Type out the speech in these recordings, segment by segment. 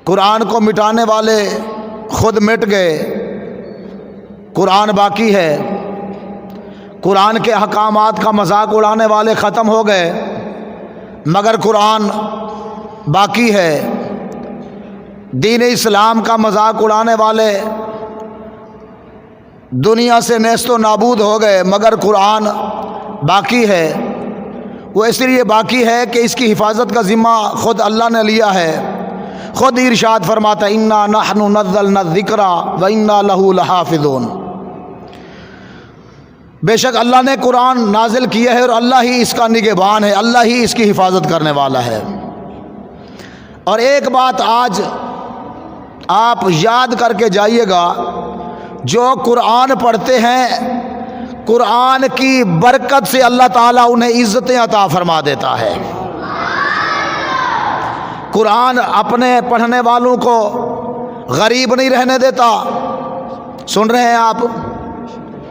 قرآن کو مٹانے والے خود مٹ گئے، قرآن باقی ہے۔ قرآن کے احکامات کا مذاق اڑانے والے ختم ہو گئے، مگر قرآن باقی ہے۔ دین اسلام کا مذاق اڑانے والے دنیا سے نیست و نابود ہو گئے، مگر قرآن باقی ہے۔ وہ اس لیے باقی ہے کہ اس کی حفاظت کا ذمہ خود اللہ نے لیا ہے۔ خود ارشاد فرماتا ہے انا نحن نزلنا الذکر وانا لہ لحافظون، بے شک اللہ نے قرآن نازل کیا ہے اور اللہ ہی اس کا نگہبان ہے، اللہ ہی اس کی حفاظت کرنے والا ہے۔ اور ایک بات آج آپ یاد کر کے جائیے گا، جو قرآن پڑھتے ہیں قرآن کی برکت سے اللہ تعالیٰ انہیں عزتیں عطا فرما دیتا ہے۔ قرآن اپنے پڑھنے والوں کو غریب نہیں رہنے دیتا۔ سن رہے ہیں آپ؟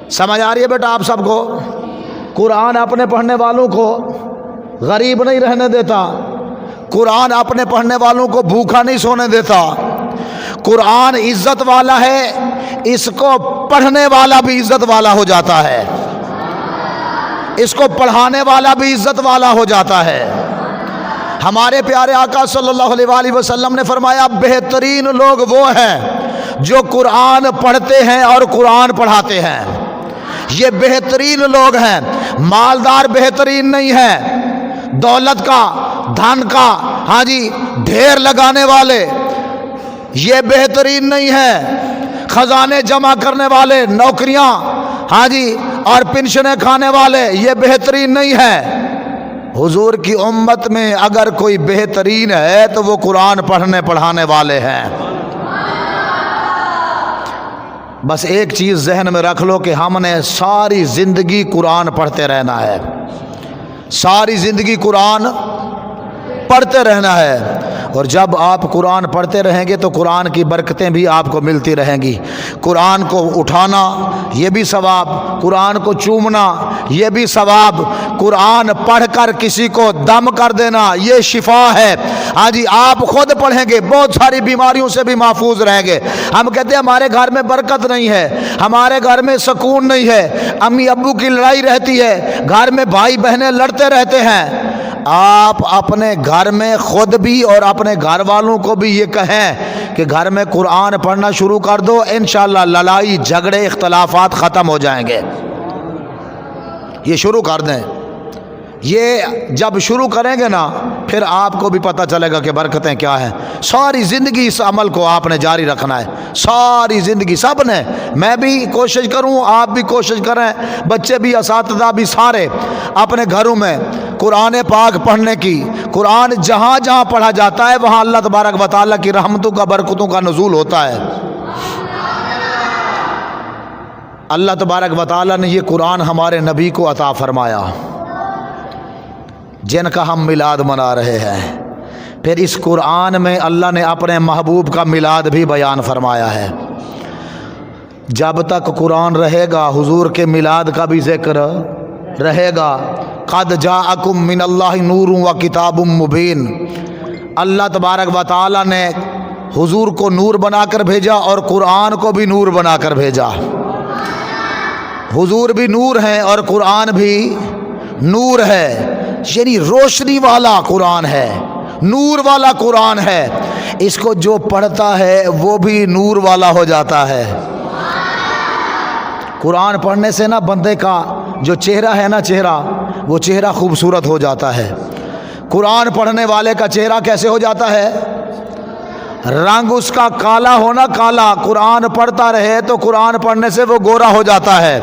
سمجھ آ رہی ہے بیٹا آپ سب کو؟ قرآن اپنے پڑھنے والوں کو غریب نہیں رہنے دیتا، قرآن اپنے پڑھنے والوں کو بھوکا نہیں سونے دیتا۔ قرآن عزت والا ہے، اس کو پڑھنے والا بھی عزت والا ہو جاتا ہے، اس کو پڑھانے والا بھی عزت والا ہو جاتا ہے۔ ہمارے پیارے آقا صلی اللہ علیہ وآلہ وسلم نے فرمایا بہترین لوگ وہ ہیں جو قرآن پڑھتے ہیں اور قرآن پڑھاتے ہیں، یہ بہترین لوگ ہیں۔ مالدار بہترین نہیں ہے، دولت کا دھن کا ہاں جی ڈھیر لگانے والے یہ بہترین نہیں ہے، خزانے جمع کرنے والے، نوکریاں ہاں جی اور پنشنیں کھانے والے یہ بہترین نہیں ہے۔ حضور کی امت میں اگر کوئی بہترین ہے تو وہ قرآن پڑھنے پڑھانے والے ہیں۔ بس ایک چیز ذہن میں رکھ لو کہ ہم نے ساری زندگی قرآن پڑھتے رہنا ہے، ساری زندگی قرآن پڑھتے رہنا ہے۔ اور جب آپ قرآن پڑھتے رہیں گے تو قرآن کی برکتیں بھی آپ کو ملتی رہیں گی۔ قرآن کو اٹھانا یہ بھی ثواب، قرآن کو چومنا یہ بھی ثواب، قرآن پڑھ کر کسی کو دم کر دینا یہ شفا ہے۔ ہاں جی آپ خود پڑھیں گے بہت ساری بیماریوں سے بھی محفوظ رہیں گے۔ ہم کہتے ہیں ہمارے گھر میں برکت نہیں ہے، ہمارے گھر میں سکون نہیں ہے، امی ابو کی لڑائی رہتی ہے، گھر میں بھائی بہنیں لڑتے رہتے ہیں۔ آپ اپنے گھر میں خود بھی اور اپنے گھر والوں کو بھی یہ کہیں کہ گھر میں قرآن پڑھنا شروع کر دو، انشاءاللہ لڑائی جھگڑے اختلافات ختم ہو جائیں گے۔ یہ شروع کر دیں، یہ جب شروع کریں گے نا پھر آپ کو بھی پتہ چلے گا کہ برکتیں کیا ہیں۔ ساری زندگی اس عمل کو آپ نے جاری رکھنا ہے، ساری زندگی سب نے، میں بھی کوشش کروں آپ بھی کوشش کریں، بچے بھی اساتذہ بھی سارے اپنے گھروں میں قرآن پاک پڑھنے کی۔ قرآن جہاں جہاں پڑھا جاتا ہے وہاں اللہ تبارک و تعالیٰ کی رحمتوں کا برکتوں کا نزول ہوتا ہے۔ اللہ تبارک و تعالیٰ نے یہ قرآن ہمارے نبی کو عطا فرمایا جن کا ہم میلاد منا رہے ہیں۔ پھر اس قرآن میں اللہ نے اپنے محبوب کا میلاد بھی بیان فرمایا ہے۔ جب تک قرآن رہے گا حضور کے میلاد کا بھی ذکر رہے گا۔ قد جاءکم من اللہ نور و کتاب مبین، اللہ تبارک و تعالیٰ نے حضور کو نور بنا کر بھیجا اور قرآن کو بھی نور بنا کر بھیجا۔ حضور بھی نور ہیں اور قرآن بھی نور ہے، یعنی روشنی والا قرآن ہے، نور والا قرآن ہے۔ اس کو جو پڑھتا ہے وہ بھی نور والا ہو جاتا ہے۔ قرآن پڑھنے سے نا بندے کا جو چہرہ ہے نا وہ چہرہ خوبصورت ہو جاتا ہے۔ قرآن پڑھنے والے کا چہرہ کیسے ہو جاتا ہے؟ رنگ اس کا کالا ہونا کالا، قرآن پڑھتا رہے تو قرآن پڑھنے سے وہ گورا ہو جاتا ہے۔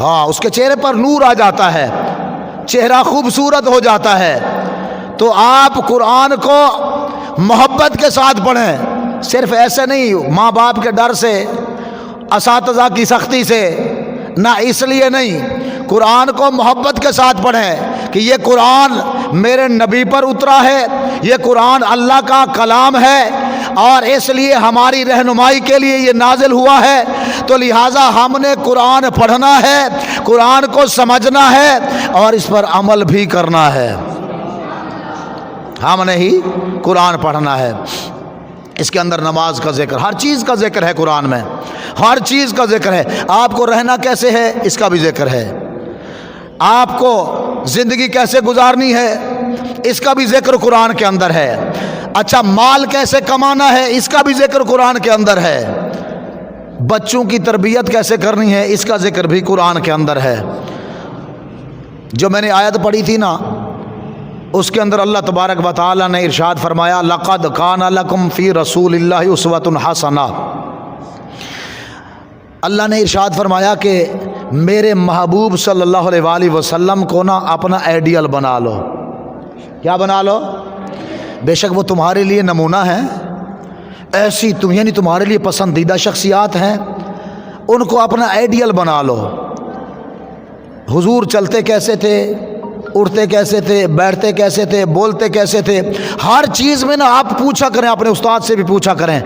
ہاں اس کے چہرے پر نور آ جاتا ہے، چہرہ خوبصورت ہو جاتا ہے۔ تو آپ قرآن کو محبت کے ساتھ پڑھیں، صرف ایسے نہیں ماں باپ کے ڈر سے، اساتذہ کی سختی سے، نہ اس لیے نہیں، قرآن کو محبت کے ساتھ پڑھیں کہ یہ قرآن میرے نبی پر اترا ہے، یہ قرآن اللہ کا کلام ہے اور اس لیے ہماری رہنمائی کے لیے یہ نازل ہوا ہے، تو لہٰذا ہم نے قرآن پڑھنا ہے، قرآن کو سمجھنا ہے اور اس پر عمل بھی کرنا ہے۔ ہم نے ہی قرآن پڑھنا ہے۔ اس کے اندر نماز کا ذکر، ہر چیز کا ذکر ہے قرآن میں، ہر چیز کا ذکر ہے۔ آپ کو رہنا کیسے ہے اس کا بھی ذکر ہے، آپ کو زندگی کیسے گزارنی ہے اس کا بھی ذکر قرآن کے اندر ہے۔ اچھا مال کیسے کمانا ہے اس کا بھی ذکر قرآن کے اندر ہے۔ بچوں کی تربیت کیسے کرنی ہے اس کا ذکر بھی قرآن کے اندر ہے۔ جو میں نے آیت پڑھی تھی نا اس کے اندر اللہ تبارک و تعالی نے ارشاد فرمایا لقد کان لکم فی رسول اللہ اسوۃ حسنہ۔ اللہ نے ارشاد فرمایا کہ میرے محبوب صلی اللہ علیہ وآلہ وسلم کو نا اپنا آئیڈیل بنا لو۔ کیا بنا لو؟ بے شک وہ تمہارے لیے نمونہ ہیں، ایسی یعنی تمہارے لیے پسندیدہ شخصیات ہیں، ان کو اپنا آئیڈیل بنا لو۔ حضور چلتے کیسے تھے، اٹھتے کیسے تھے، بیٹھتے کیسے تھے، بولتے کیسے تھے، ہر چیز میں نا آپ پوچھا کریں، اپنے استاد سے بھی پوچھا کریں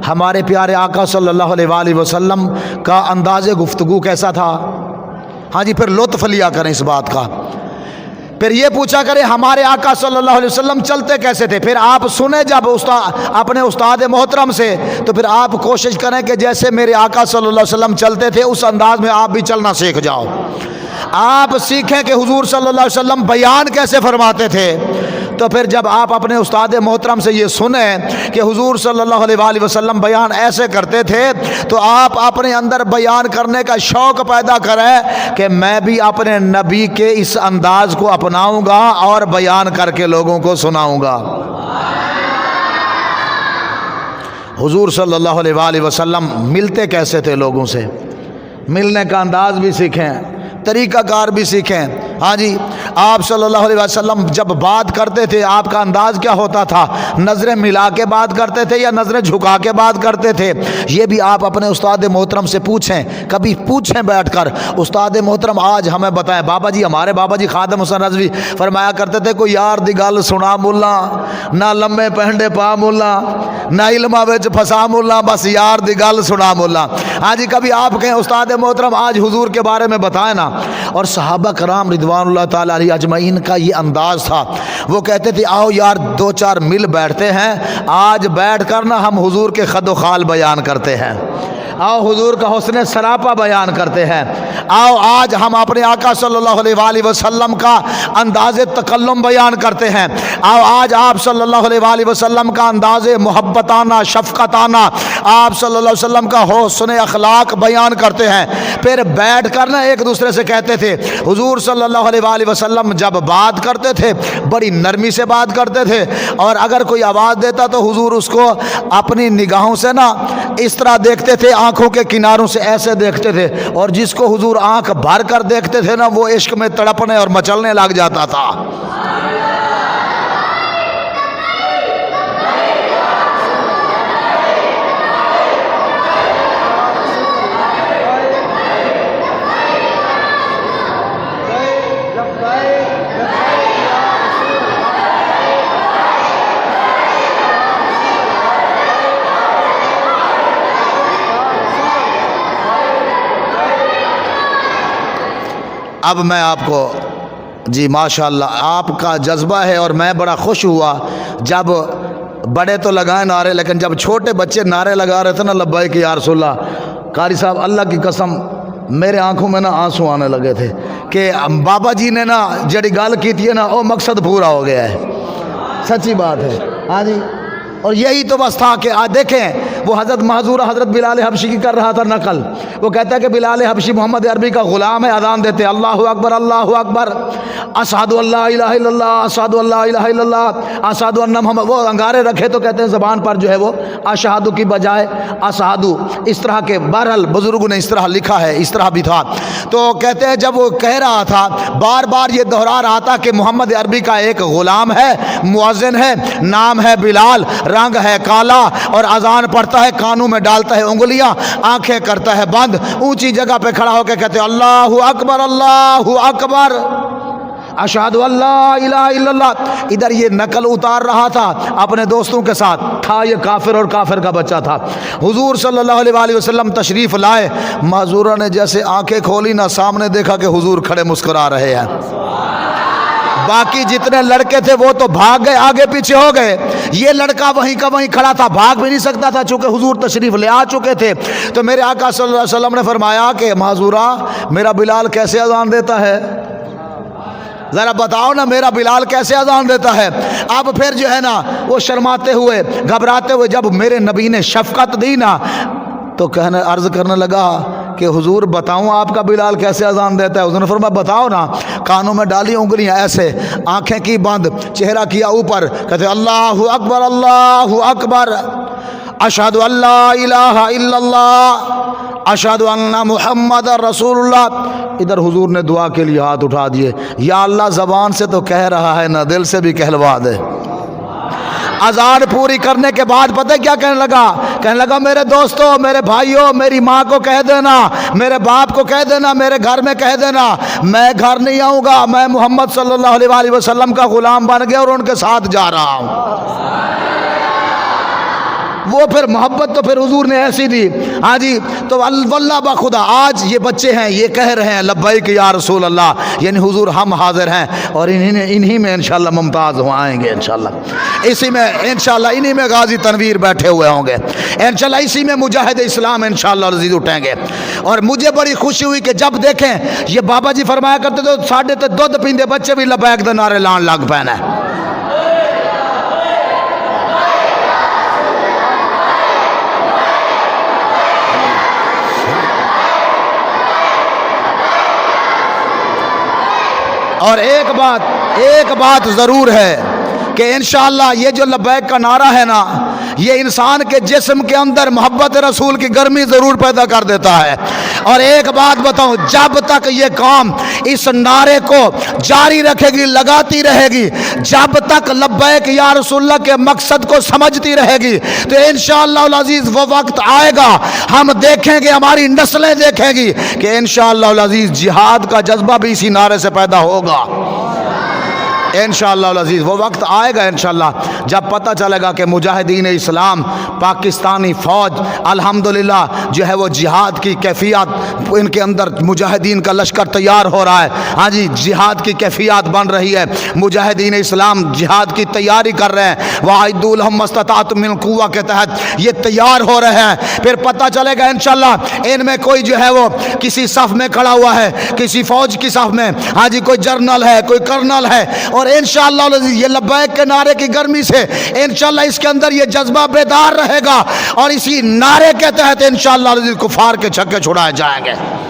ہمارے پیارے آقا صلی اللہ علیہ وآلہ وسلم کا انداز گفتگو کیسا تھا۔ ہاں جی، پھر لطف لیا کریں اس بات کا۔ پھر یہ پوچھا کریں ہمارے آقا صلی اللہ علیہ وسلم چلتے کیسے تھے، پھر آپ سنیں جب اپنے استاد محترم سے تو پھر آپ کوشش کریں کہ جیسے میرے آقا صلی اللہ علیہ وسلم چلتے تھے اس انداز میں آپ بھی چلنا سیکھ جاؤ۔ آپ سیکھیں کہ حضور صلی اللہ علیہ وسلم بیان کیسے فرماتے تھے، تو پھر جب آپ اپنے استاد محترم سے یہ سنیں کہ حضور صلی اللہ علیہ وآلہ وسلم بیان ایسے کرتے تھے تو آپ اپنے اندر بیان کرنے کا شوق پیدا کریں کہ میں بھی اپنے نبی کے اس انداز کو اپناؤں گا اور بیان کر کے لوگوں کو سناؤں گا۔ حضور صلی اللہ علیہ وآلہ وسلم ملتے کیسے تھے لوگوں سے، ملنے کا انداز بھی سیکھیں، طریقہ کار بھی سیکھیں۔ ہاں جی، آپ صلی اللہ علیہ وسلم جب بات کرتے تھے آپ کا انداز کیا ہوتا تھا، نظریں ملا کے بات کرتے تھے یا نظریں جھکا کے بات کرتے تھے، یہ بھی آپ اپنے استاد محترم سے پوچھیں، کبھی پوچھیں بیٹھ کر استاد محترم آج ہمیں بتائیں۔ بابا جی، ہمارے بابا جی خادم حسین رضوی فرمایا کرتے تھے کوئی یار دی گل سنا ملا، نہ لمے پہنڈے پا ملا، نہ علماں وچ پھسا ملا، بس یار دی گل سنا ملا۔ ہاں جی، کبھی آپ کہیں استاد محترم آج حضور کے بارے میں بتائیں نا۔ اور صحابہ کرام رضوان اللہ تعالیٰ علیہ اجمعین کا یہ انداز تھا، وہ کہتے تھے آؤ یار دو چار مل بیٹھتے ہیں، آج بیٹھ کر نا ہم حضور کے خد و خال بیان کرتے ہیں، آؤ حضور کا حسن سراپا بیان کرتے ہیں، آؤ آج ہم اپنے آقا صلی اللہ علیہ وآلہ وسلم کا انداز تکلم بیان کرتے ہیں، آؤ آج آپ صلی اللہ علیہ وآلہ وسلم کا انداز محبتانہ شفقتانہ، آپ صلی اللہ علیہ وسلم کا حسن اخلاق بیان کرتے ہیں۔ پھر بیٹھ کر نا ایک دوسرے سے کہتے تھے حضور صلی اللہ علیہ وآلہ وسلم جب بات کرتے تھے بڑی نرمی سے بات کرتے تھے، اور اگر کوئی آواز دیتا تو حضور اس کو اپنی نگاہوں سے نا اس طرح دیکھتے تھے، آنکھوں کے کناروں سے ایسے دیکھتے تھے، اور جس کو حضور آنکھ بھر کر دیکھتے تھے نا وہ عشق میں تڑپنے اور مچلنے لگ جاتا تھا۔ اب میں آپ کو جی ماشاءاللہ آپ کا جذبہ ہے، اور میں بڑا خوش ہوا جب بڑے تو لگائے نعرے، لیکن جب چھوٹے بچے نعرے لگا رہے تھے نا لبیک یا رسول اللہ، قاری صاحب اللہ کی قسم میرے آنکھوں میں نا آنسو آنے لگے تھے کہ بابا جی نے نا جڑی گال کی تھی نا وہ مقصد پورا ہو گیا ہے، سچی بات ہے۔ ہاں جی، اور یہی تو بس تھا کہ آج دیکھیں وہ حضرت محظور حضرت بلال حبشی کی کر رہا تھا نقل، وہ کہتا ہے کہ بلال حبشی محمد عربی کا غلام ہے، اذان دیتے اللہ اکبر اللہ اکبر، اشہد ان لا الہ الا اللہ، اشہد ان لا الہ الا اللہ، اشہد ان محمد، وہ انگارے رکھے تو کہتے ہیں زبان پر جو ہے وہ اشہد کی بجائے اشہد، اس طرح کے بہرحال بزرگوں نے اس طرح لکھا ہے، اس طرح بھی تھا۔ تو کہتے ہیں جب وہ کہہ رہا تھا بار بار یہ دہرا رہا تھا کہ محمد عربی کا ایک غلام ہے، مؤذن ہے، نام ہے بلال، رنگ ہے کالا، اور اذان پڑھتا ہے، کانوں میں ڈالتا ہے انگلیاں، آنکھیں کرتا ہے بند، اونچی جگہ پہ کھڑا ہو کے کہتے ہیں اللہ اکبر اللہ اکبر، اشہد اللہ الہ الا اللہ۔ ادھر یہ نقل اتار رہا تھا اپنے دوستوں کے ساتھ، تھا یہ کافر اور کافر کا بچہ تھا۔ حضور صلی اللہ علیہ وآلہ وسلم تشریف لائے، معذورہ نے جیسے آنکھیں کھولی نا، سامنے دیکھا کہ حضور کھڑے مسکرا رہے ہیں۔ باقی جتنے لڑکے تھے وہ تو بھاگ گئے، آگے پیچھے ہو گئے. یہ لڑکا وہیں کا وہیں کھڑا تھا، بھاگ بھی نہیں سکتا تھا چونکہ حضور تشریف لے آ چکے تھے. تو میرے آقا صلی اللہ علیہ وسلم نے فرمایا کہ معذورا میرا بلال کیسے اذان دیتا ہے، ذرا بتاؤ نا میرا بلال کیسے اذان دیتا ہے. اب پھر جو ہے نا وہ شرماتے ہوئے گھبراتے ہوئے جب میرے نبی نے شفقت دی نا تو عرض کرنے لگا کہ حضور بتاؤں آپ کا بلال کیسے اذان دیتا ہے. حضور نے فرمایا بتاؤ نا. کانوں میں ڈالی انگلیاں ایسے، آنکھیں کی بند، چہرہ کیا اوپر، کہتے اللہ اکبر اللہ اکبر، اشہد ان لا الہ الا اللہ، اشہد ان محمد رسول اللہ. ادھر حضور نے دعا کے لیے ہاتھ اٹھا دیے، یا اللہ زبان سے تو کہہ رہا ہے نا، دل سے بھی کہلوا دے. اذان پوری کرنے کے بعد پتہ کیا کہنے لگا میرے دوستو، میرے بھائیوں، میری ماں کو کہہ دینا، میرے باپ کو کہہ دینا، میرے گھر میں کہہ دینا میں گھر نہیں آؤں گا، میں محمد صلی اللہ علیہ وآلہ وسلم کا غلام بن گیا اور ان کے ساتھ جا رہا ہوں. وہ پھر محبت تو پھر حضور نے ایسی دی. ہاں جی، تو واللہ بخدا آج یہ بچے ہیں یہ کہہ رہے ہیں لبیک یا رسول اللہ، یعنی حضور ہم حاضر ہیں اور انہی میں انشاءاللہ ممتاز ہو آئیں گے انشاءاللہ. اسی میں انشاءاللہ انہی میں غازی تنویر بیٹھے ہوئے ہوں گے انشاءاللہ، اسی میں مجاہد اسلام انشاءاللہ عزیز اٹھیں گے. اور مجھے بڑی خوشی ہوئی کہ جب دیکھیں یہ بابا جی فرمایا کرتے تو ساڑھے تے دودھ پیندے بچے بھی لبیک دے نعرے لان لگ پینا ہے. اور ایک بات ضرور ہے کہ انشاءاللہ یہ جو لبیک کا نعرہ ہے نا، یہ انسان کے جسم کے اندر محبت رسول کی گرمی ضرور پیدا کر دیتا ہے. اور ایک بات بتاؤں، جب تک یہ قوم اس نعرے کو جاری رکھے گی، لگاتی رہے گی، جب تک لبیک یا رسول اللہ کے مقصد کو سمجھتی رہے گی، تو انشاءاللہ العزیز وہ وقت آئے گا ہم دیکھیں گے، ہماری نسلیں دیکھیں گی کہ انشاءاللہ العزیز جہاد کا جذبہ بھی اسی نعرے سے پیدا ہوگا. انشاءاللہ العزیز وہ وقت آئے گا انشاءاللہ جب پتہ چلے گا کہ مجاہدین اسلام پاکستانی فوج الحمدللہ جو ہے وہ جہاد کی کیفیت ان کے اندر، مجاہدین کا لشکر تیار ہو رہا ہے. ہاں جی، جہاد کی کیفیت بن رہی ہے، مجاہدین اسلام جہاد کی تیاری کر رہے ہیں. وَأَعِدُّوا لَهُم مَّا اسْتَطَعْتُم مِّن قُوَّةٍ کے تحت یہ تیار ہو رہے ہیں. پھر پتہ چلے گا انشاءاللہ ان میں کوئی جو ہے وہ کسی صف میں کھڑا ہوا ہے، کسی فوج کی صف میں، ہاں جی کوئی جرنل ہے، کوئی کرنل ہے. اور انشاءاللہ یہ لبیک کے نعرے کی گرمی سے انشاءاللہ اس کے اندر یہ جذبہ بیدار رہے گا اور اسی نعرے کے تحت انشاءاللہ کفار کے چھکے چھڑائے جائیں گے.